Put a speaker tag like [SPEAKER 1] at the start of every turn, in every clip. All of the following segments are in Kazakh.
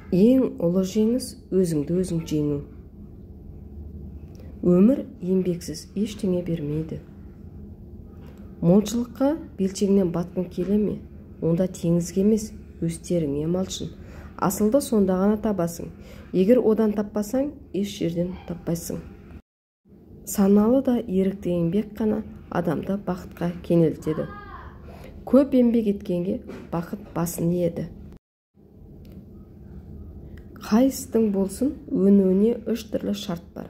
[SPEAKER 1] Ең ұлы жеңіс өзіңді өзің жеңу. Өмір еңбексіз ештеңе бермейді. Молшылыққа белшеңнен батқың келе ме? Онда теңізге емес, өз теріңе малшын. Асылды сонда ғана табасың. Егер одан таппасаң, еш жерден таппайсың. Саналы да ерікті еңбек қана адамды бақытқа кенелтеді. Көп еңбек еткенге бақыт басын иеді. Қай істің болсын, өнуіне 3 түрлі шарт бар.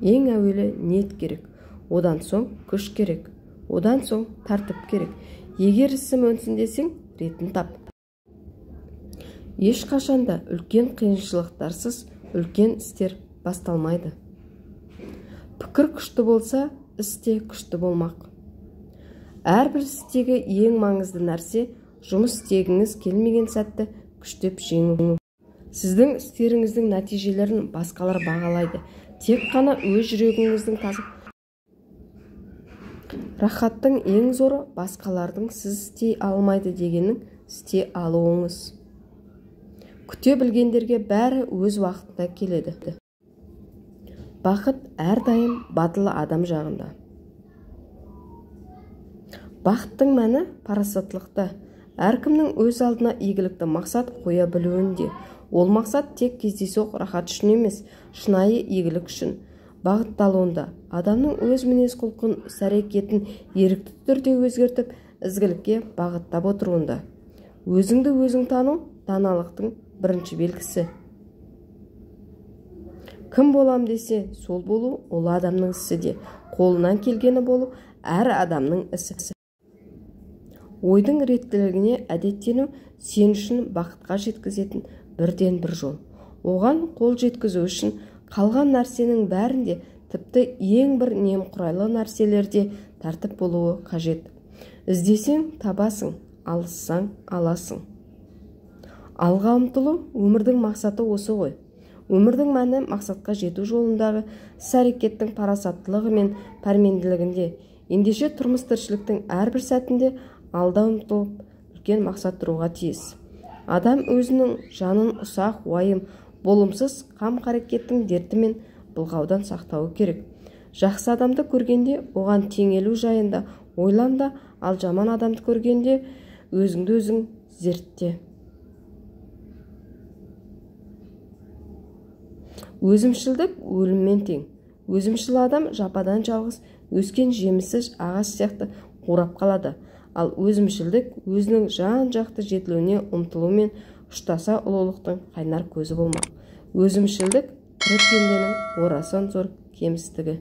[SPEAKER 1] Ең әуелі ниет керек, одан соң күш керек, одан соң тәртіп керек. Егер ісім өнсін десең, ретін тап. Ешқашанда үлкен қиыншылықтарсыз үлкен істер басталмайды. Пікір күшті болса, істе күшті болмақ. Әрбір істегі ең маңызды нәрсе жұмыс істегіңіз келмеген сәтті күштеп жеңу. Сіздің істеріңіздің нәтижелерін басқалар бағалайды. Тек қана өз жүрегіңіздің таза. Рахаттың ең зоры басқалардың сіз істей алмайды дегенін істей алуыңыз. Күте білгендерге бәрі өз уақытында келеді. Бақыт әрдайым батыл адам жағында. Бақыттың мәні парасаттылықта. Әркімнің өз алдына игілікті мақсат қоя білуінде. Ол мақсат тек кездейсоқ рахат үшін емес, шынайы игілік үшін бағытталуында. Адамның өз мінез құлқын, іс-әрекетін ерікті түрде өзгертіп, ізгілікке бағыттап отыруында. Өзіңді өзің тану даналықтың бірінші белгісі. Кім болам десе, сол болу ол адамның ісі де, қолынан келгені болу әр адамның ісі. Ойдың реттілігіне әдеттену сен үшін бақытқа жеткізетін бірден бір жол. Оған қол жеткізу үшін қалған нәрсенің бәрінде, тіпті ең бір немқұрайлы нәрселерде тәртіп болуы қажет. Іздесең табасың, алыссаң аласың. Алға ұмтылу өмірдің мақсаты осы ғой. Өмірдің мәні мақсатқа жету жолындағы іс-әрекеттің парасаттылығы мен пәрменділігінде. Ендеше тұрмыс тіршіліктің әрбір сәтінде алда ұмтылып, үлкен мақсат тұруға тиіс. Адам өзінің жанын ұсақ, уайым, болымсыз қам-қарекеттің дерті мен былғаудан сақтауы керек. Жақсы адамды көргенде оған теңелу жайында ойланда, ал жаман адамды көргенде өзіңді өзің зертте. Өзімшілдік өліммен тең. Өзімшіл адам жападан жалғыз өскен жеміссіз ағаш сияқты қурап қалады. Ал өзімшілдік өзінің жан-жақты жетілуіне ұмтылумен ұштаса ұлылықтың қайнар көзі болмақ. Өзімшілдік тірі пенденің орасан зор кемістігі.